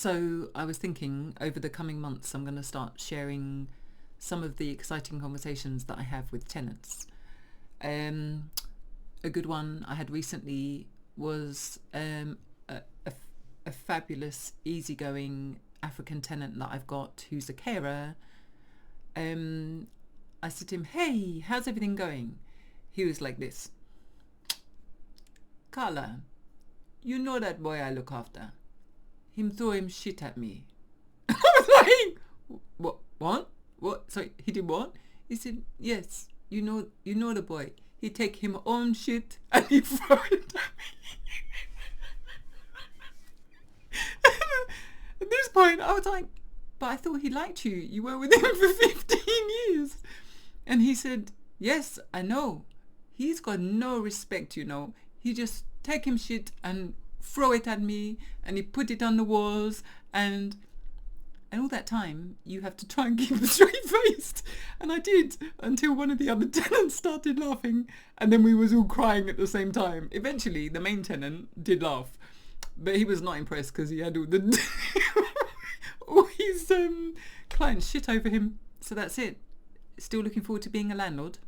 So I was thinking over the coming months, I'm going to start sharing some of the exciting conversations that I have with tenants. A good one I had recently was a fabulous, easygoing African tenant that I've got who's a carer. I said to him, "Hey, how's everything going?" He was like this. "Carla, you know that boy I look after? Him throw him shit at me." I was like, What? Sorry, he did what? He said, "Yes, you know the boy. He take him own shit and he throw it at me." At this point, I was like, "But I thought he liked you. You were with him for 15 years. And he said, "Yes, I know. He's got no respect, you know. He just take him shit and throw it at me, and he put it on the walls, and all that time you have to try and keep a straight faced." And I did, until one of the other tenants started laughing, and then we was all crying at the same time. Eventually the main tenant did laugh, but he was not impressed because he had all his clients shit over him. So that's it. Still looking forward to being a landlord.